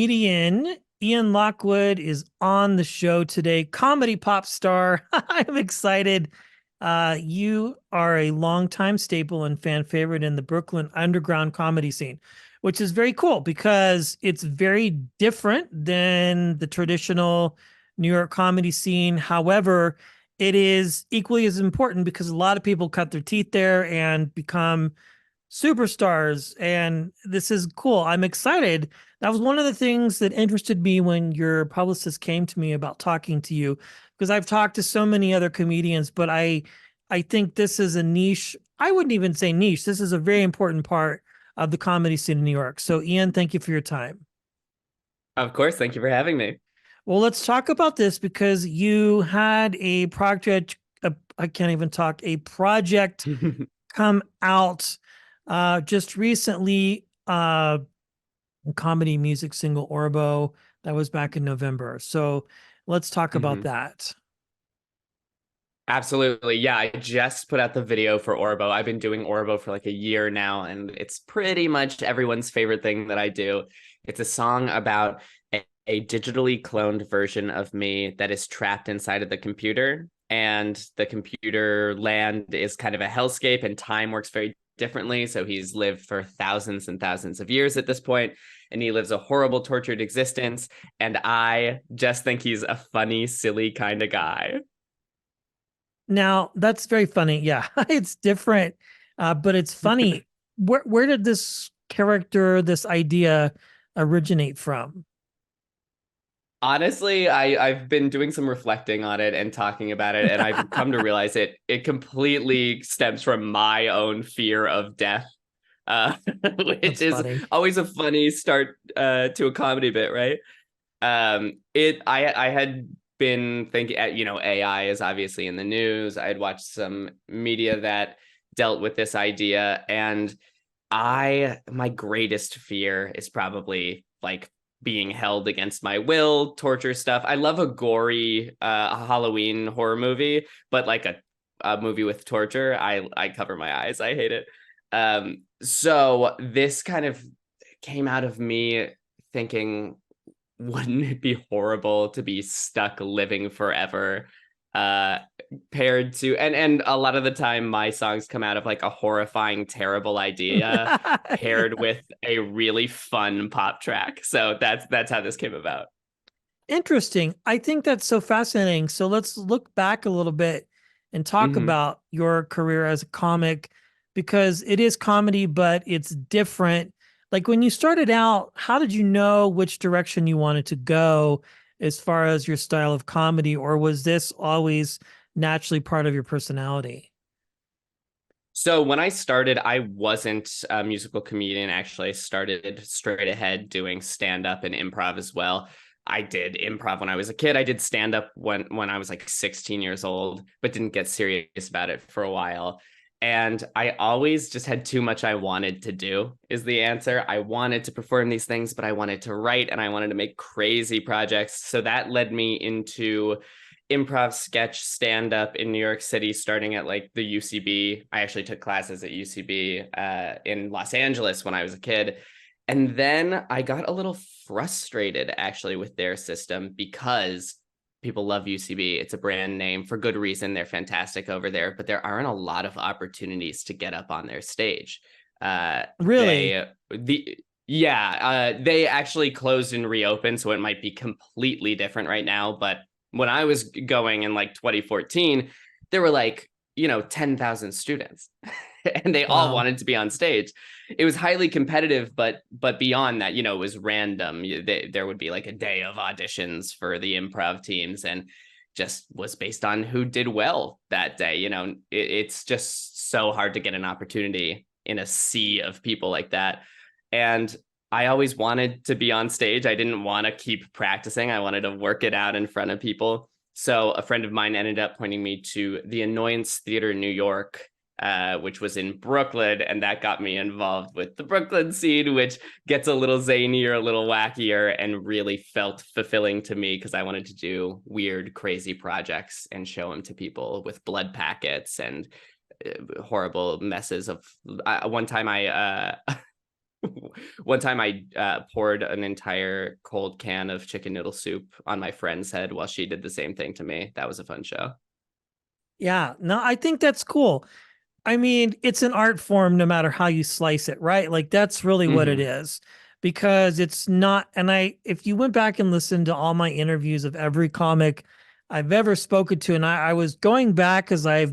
comedian Ian Lockwood is on the show today, comedy pop star. I'm excited. You are a longtime staple and fan favorite in the Brooklyn underground comedy scene, which is very cool because it's very different than the traditional New York comedy scene. However, it is equally as important because a lot of people cut their teeth there and become superstars, and this is cool. I'm excited. That was one of the things that interested me when your publicist came to me about talking to you, because I've talked to so many other comedians, but I think this is a niche. I wouldn't even say niche. This is a very important part of the comedy scene in New York. So Ian, thank you for your time. Of course, thank you for having me. Well, let's talk about this because you had a project, I can't even talk, a project come out just recently, comedy music single Orbo that was back in November. So let's talk about Mhm. that. Absolutely. Yeah, I just put out the video for Orbo. I've been doing Orbo for like a year now, and it's pretty much everyone's favorite thing that I do. It's a song about a digitally cloned version of me that is trapped inside of the computer. And the computer land is kind of a hellscape, and time works very differently. So he's lived for thousands and thousands of years at this point, and he lives a horrible, tortured existence. And I just think he's a funny, silly kind of guy. Now that's very funny. Yeah, it's different, but it's funny. Where did this character, this idea, originate from? Honestly, I've been doing some reflecting on it and talking about it, and I've come to realize it completely stems from my own fear of death, uh, which That's is funny. always a funny start to a comedy bit, right? I had been thinking, AI is obviously in the news. I had watched some media that dealt with this idea, and my greatest fear is probably like being held against my will, torture stuff. I love a gory Halloween horror movie, but like a movie with torture, I cover my eyes. I hate it. So this kind of came out of me thinking, wouldn't it be horrible to be stuck living forever? Uh, Paired to and a lot of the time my songs come out of like a horrifying, terrible idea paired with a really fun pop track. So that's how this came about. Interesting. I think that's so fascinating. So let's look back a little bit and talk Mm-hmm. about your career as a comic because it is comedy, but it's different. Like when you started out, how did you know which direction you wanted to go as far as your style of comedy, or was this always naturally part of your personality? So when I started, I wasn't a musical comedian. Actually, I started straight ahead doing stand up and improv as well. I did improv when I was a kid. I did stand up when I was like 16 years old, but didn't get serious about it for a while. And I always just had too much I wanted to do, is the answer. I wanted to perform these things, but I wanted to write and I wanted to make crazy projects. So that led me into improv, sketch, stand up in New York City, starting at like the UCB. I actually took classes at UCB in Los Angeles when I was a kid. And then I got a little frustrated actually with their system because people love UCB. It's a brand name for good reason. They're fantastic over there, but there aren't a lot of opportunities to get up on their stage. Uh, Really? they the they actually closed and reopened, so it might be completely different right now. But when I was going in like 2014, there were like 10,000 students, and they all Wow. wanted to be on stage. It was highly competitive, but beyond that, it was random. There would be like a day of auditions for the improv teams, and just was based on who did well that day. It's just so hard to get an opportunity in a sea of people like that. And I always wanted to be on stage. I didn't want to keep practicing. I wanted to work it out in front of people. So a friend of mine ended up pointing me to the Annoyance Theater in New York, which was in Brooklyn, and that got me involved with the Brooklyn scene, which gets a little zanier, a little wackier, and really felt fulfilling to me because I wanted to do weird, crazy projects and show them to people with blood packets and horrible messes of. One time I One time I poured an entire cold can of chicken noodle soup on my friend's head while she did the same thing to me. That was a fun show. Yeah, no, I think that's cool. I mean, it's an art form no matter how you slice it, right? Like that's really what it Hmm. is. Because it's not, and if you went back and listened to all my interviews of every comic I've ever spoken to, and I was going back because I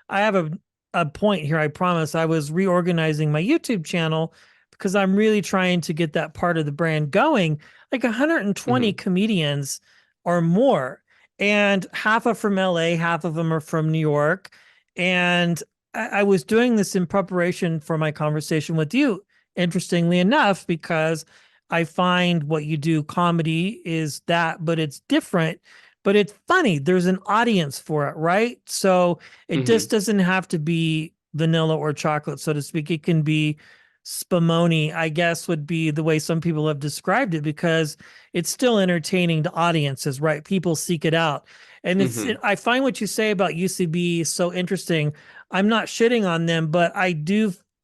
have a point here, I promise. I was reorganizing my YouTube channel because I'm really trying to get that part of the brand going. Like 120 Hmm. comedians or more, and half are from LA, half of them are from New York. And I was doing this in preparation for my conversation with you, interestingly enough, because I find what you do, comedy is that, but it's different, but it's funny. There's an audience for it, right? So it just Hmm. doesn't have to be vanilla or chocolate, so to speak. It can be spumoni, I guess, would be the way some people have described it, because it's still entertaining to audiences, right? People seek it out. And Hmm. I find what you say about UCB so interesting. I'm not shitting on them, but I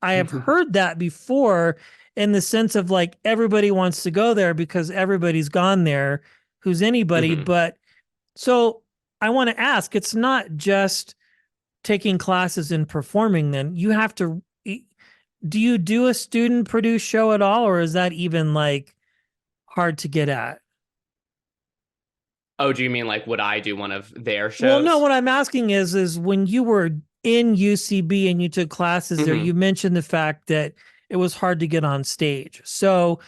have heard that before, in the sense of like everybody wants to go there because everybody's gone there who's anybody. Hmm. But so I want to ask, it's not just taking classes and performing, then you have to, do you do a student produced show at all, or is that even like hard to get at? Oh, do you mean like would I do one of their Well, no, shows? what I'm asking is when you were in UCB and you took classes there, you Hmm. mentioned the fact that it was hard to get on stage. So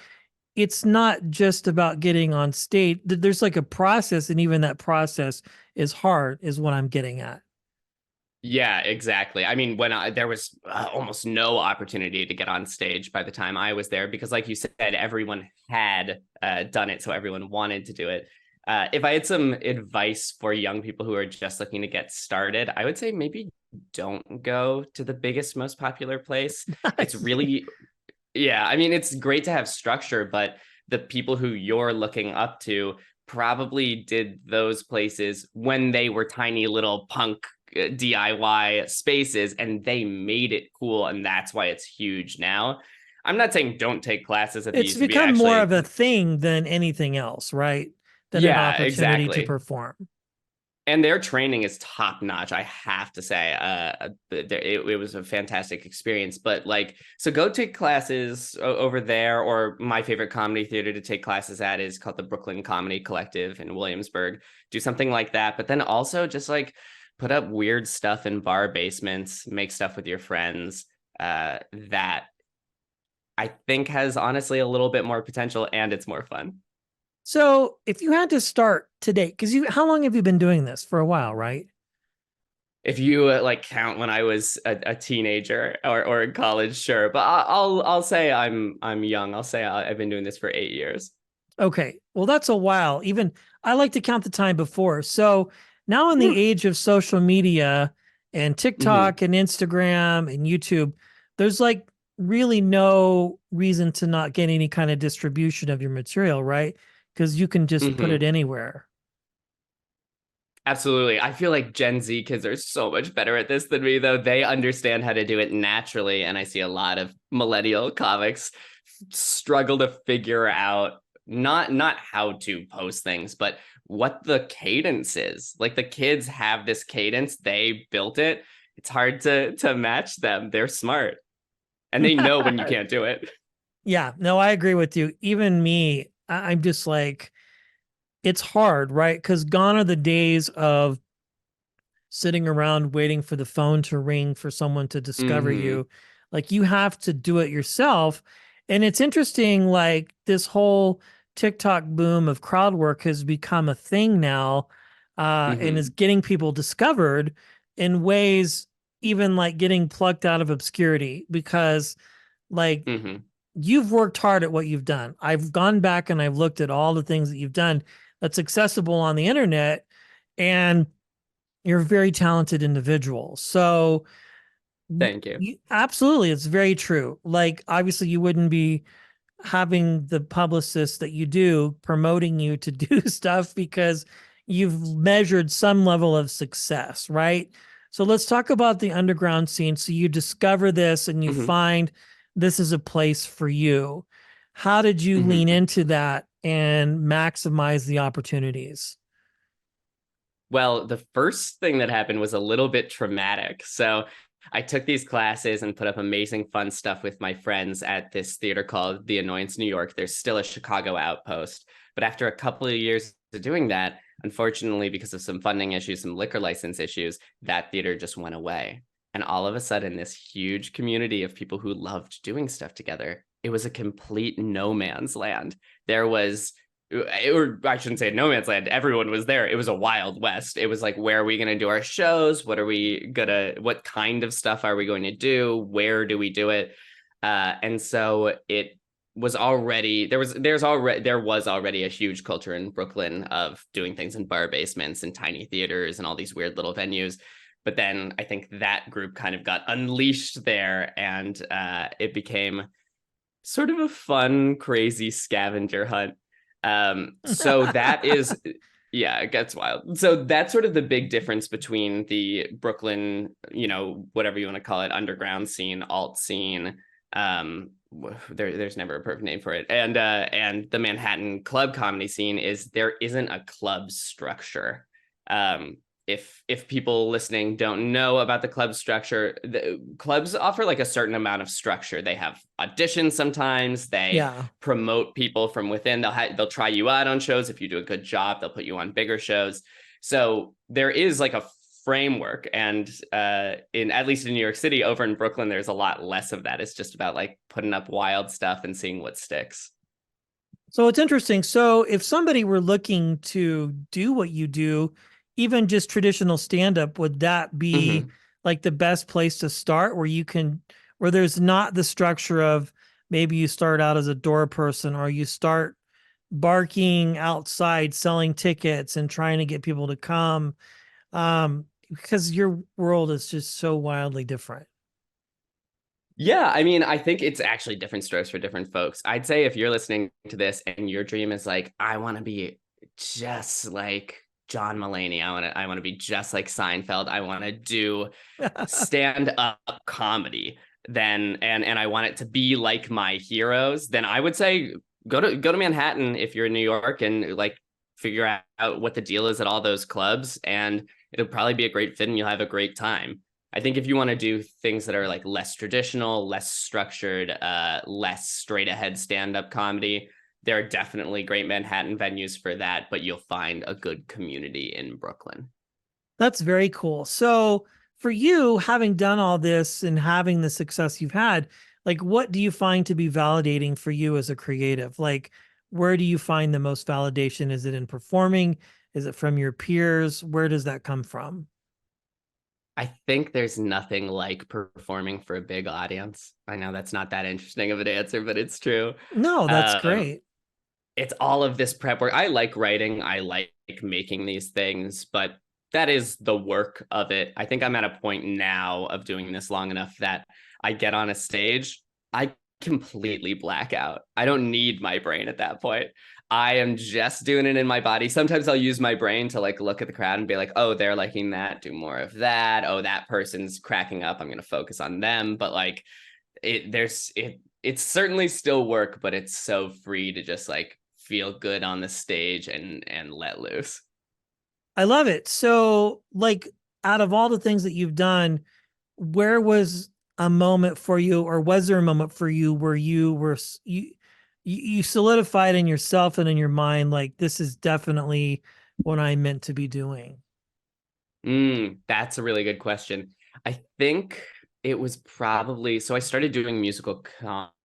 it's not just about getting on stage. There's like a process, and even that process is hard, is what I'm getting at. Yeah, exactly. I mean, there was almost no opportunity to get on stage by the time I was there because, like you said, everyone had done it, so everyone wanted to do it. If I had some advice for young people who are just looking to get started, I would say maybe don't go to the biggest, most popular place. It's really, yeah, I mean, it's great to have structure, but the people who you're looking up to probably did those places when they were tiny little punk DIY spaces and they made it cool. And that's why it's huge now. I'm not saying don't take classes at the It's UCB. become more of Actually, a thing than anything else, right? Than an yeah, opportunity to exactly. perform. And their training is top notch, I have to say. It was a fantastic experience. But like, so go take classes over there, or my favorite comedy theater to take classes at is called the Brooklyn Comedy Collective in Williamsburg. Do something like that, but then also just like put up weird stuff in bar basements, make stuff with your friends. That I think has honestly a little bit more potential and it's more fun. So if you had to start today, because how long have you been doing this? For a while, right? If you like count when I was a teenager or in college, sure. But I'll say I'm young. I'll say I've been doing this for 8 years. Okay. Well, that's a while. Even I like to count the time before. So now in the age of social media and Mm-hmm. TikTok and Instagram and YouTube, there's like really no reason to not get any kind of distribution of your material, right? Because you can just put it Mm-hmm. anywhere. Absolutely. I feel like Gen Z kids are so much better at this than me, though. They understand how to do it naturally. And I see a lot of millennial comics struggle to figure out not how to post things, but what the cadence is. Like the kids have this cadence, they built it. It's hard to match them. They're smart and they know when you can't do it. Yeah, no, I agree with you. Even me, I'm just like, it's hard, right? Because gone are the days of sitting around waiting for the phone to ring for someone to discover Mm-hmm. you. Like you have to do it yourself. And it's interesting, like this whole TikTok boom of crowd work has become a thing now, and is Mm-hmm. getting people discovered in ways even like getting plucked out of obscurity, because like Mm-hmm. you've worked hard at what you've done. I've gone back and I've looked at all the things that you've done that's accessible on the internet, and you're a very talented individual. So Thank you. absolutely, it's very true. Like obviously you wouldn't be having the publicist that you do promoting you to do stuff because you've measured some level of success, right? So let's talk about the underground scene. So you discover this and you Mm-hmm. find this is a place for you. How did you lean Mhm. into that and maximize the opportunities? Well, the first thing that happened was a little bit traumatic. So I took these classes and put up amazing fun stuff with my friends at this theater called The Annoyance New York. There's still a Chicago outpost. But after a couple of years of doing that, unfortunately, because of some funding issues, some liquor license issues, that theater just went away. And all of a sudden, this huge community of people who loved doing stuff together, it was a complete no man's land. There was or I shouldn't say no man's land. Everyone was there. It was a wild west. It was like, where are we going to do our shows? What kind of stuff are we going to do? Where do we do it? And so it was already there was already a huge culture in Brooklyn of doing things in bar basements and tiny theaters and all these weird little venues. But then I think that group kind of got unleashed there, and it became sort of a fun, crazy scavenger hunt. So that is, yeah, it gets wild. So that's sort of the big difference between the Brooklyn, whatever you want to call it, underground scene, alt scene. There's never a perfect name for it, and the Manhattan club comedy scene is there isn't a club structure. Um, if people listening don't know about the club structure, the clubs offer like a certain amount of structure. They have auditions sometimes. They Yeah. promote people from within. They'll try you out on shows. If you do a good job, they'll put you on bigger shows. So there is like a framework, and in at least in New York City, over in Brooklyn, there's a lot less of that. It's just about like putting up wild stuff and seeing what sticks. So it's interesting. So if somebody were looking to do what you do, even just traditional stand up, would that be Mm-hmm. like the best place to start where there's not the structure of maybe you start out as a door person or you start barking outside selling tickets and trying to get people to come because your world is just so wildly different. Yeah, I mean, I think it's actually different strokes for different folks. I'd say if you're listening to this and your dream is like, I want to be just like John Mulaney, I want to be just like Seinfeld, I want to do stand up comedy, then and I want it to be like my heroes, then I would say go to Manhattan if you're in New York and like figure out what the deal is at all those clubs, and it'll probably be a great fit and you'll have a great time. I think if you want to do things that are like less traditional, less structured, less straight ahead stand up comedy, there are definitely great Manhattan venues for that, but you'll find a good community in Brooklyn. That's very cool. So, for you, having done all this and having the success you've had, like what do you find to be validating for you as a creative? Like, where do you find the most validation? Is it in performing? Is it from your peers? Where does that come from? I think there's nothing like performing for a big audience. I know that's not that interesting of an answer, but it's true. No, that's Um, great. it's all of this prep work. I like writing, I like making these things, but that is the work of it. I think I'm at a point now of doing this long enough that I get on a stage, I completely black out. I don't need my brain at that point. I am just doing it in my body. Sometimes I'll use my brain to like look at the crowd and be like, oh, they're liking that, do more of that. Oh, that person's cracking up, I'm going to focus on them. But like it's certainly still work, but it's so free to just like feel good on the stage and let loose. I love it. So, like, out of all the things that you've done, where was a moment for you, or was there a moment for you where you solidified in yourself and in your mind, like this is definitely what I'm meant to be doing? That's a really good question. I think it was probably so I started doing musical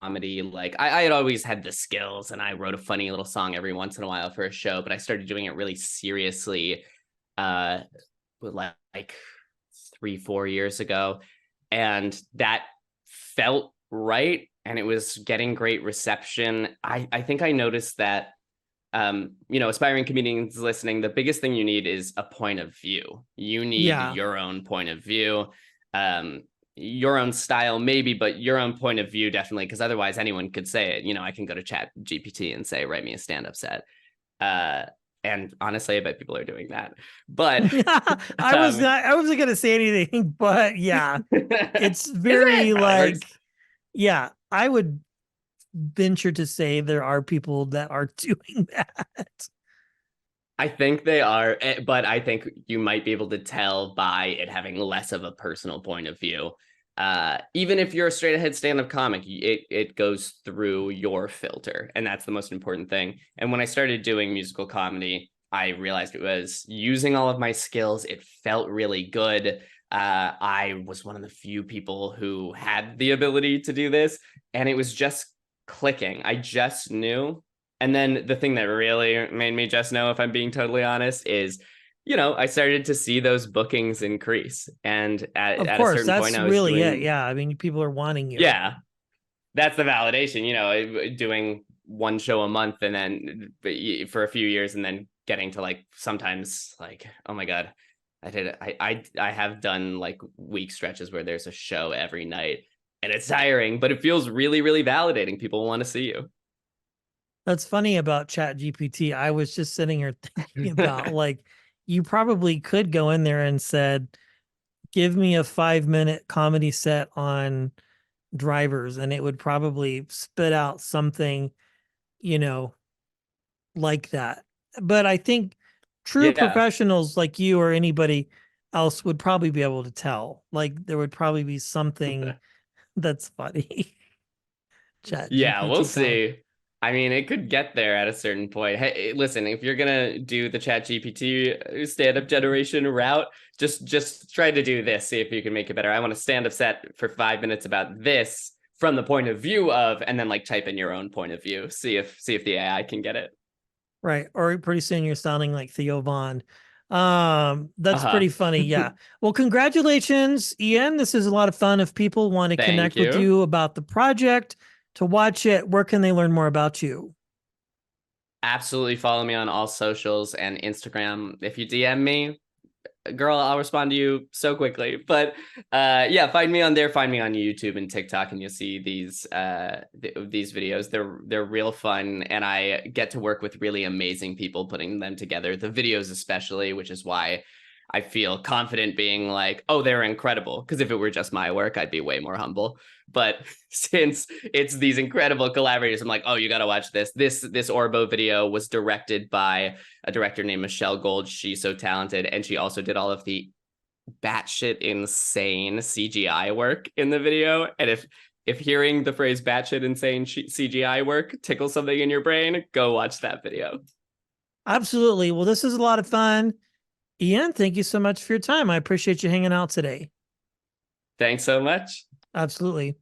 comedy. Like I had always had the skills and I wrote a funny little song every once in a while for a show, but I started doing it really seriously uh with like 3 4 years ago, and that felt right and it was getting great reception. I think I noticed that aspiring comedians listening, the biggest thing you need is a point of view. You need Yeah. your own point of view, um, your own style, maybe, but your own point of view, definitely, because otherwise anyone could say it. I can go to Chat GPT and say, write me a stand up set. Uh, and honestly, I bet people are doing that. But um, I wasn't gonna say anything, but yeah, isn't it's it? very Probably like, works. yeah, I would venture to say there are people that are doing that. I think they are, but I think you might be able to tell by it having less of a personal point of view. Even if you're a straight ahead stand-up comic, it goes through your filter, and that's the most important thing. And when I started doing musical comedy, I realized it was using all of my skills. It felt really good. I was one of the few people who had the ability to do this, and it was just clicking. I just knew. And then the thing that really made me just know, if I'm being totally honest, is, I started to see those bookings increase. And Of at a course, certain point, that's I was really it. doing, Yeah. I mean, people are wanting you. yeah, that's the validation, doing one show a month and then for a few years and then getting to like sometimes like, oh my God, I have done like week stretches where there's a show every night and it's tiring, but it feels really, really validating. People want to see you. That's funny about Chat GPT. I was just sitting here thinking about like you probably could go in there and said, give me a 5-minute comedy set on drivers, and it would probably spit out something, you know, like that. But I think true Yeah. professionals like you or anybody else would probably be able to tell. Like there would probably be something that's funny. Chat Yeah, we'll GPT comment. see. I mean, it could get there at a certain point. Hey, listen, if you're gonna do the Chat GPT stand-up generation route, just try to do this. See if you can make it better. I want a stand-up set for 5 minutes about this from the point of view of, and then like type in your own point of view. See if the AI can get it. Right. Or pretty soon you're sounding like Theo Vaughn. That's Uh-huh. pretty funny. Yeah. Well, congratulations, Ian. This is a lot of fun. If people want to Thank connect with you. you about the project, to watch it, where can they learn more about you? Absolutely follow me on all socials and Instagram. If you DM me, girl, I'll respond to you so quickly. But yeah, find me on there, find me on YouTube and TikTok, and you'll see these videos. They're real fun, and I get to work with really amazing people putting them together, the videos especially, which is why I feel confident being like, oh, they're incredible. Because if it were just my work, I'd be way more humble. But since it's these incredible collaborators, I'm like, oh, you got to watch this. This Orbo video was directed by a director named Michelle Gold. She's so talented, and she also did all of the batshit insane CGI work in the video. And if hearing the phrase batshit insane CGI work tickles something in your brain, go watch that video. Absolutely. Well, this is a lot of fun. Ian, thank you so much for your time. I appreciate you hanging out today. Thanks so much. Absolutely.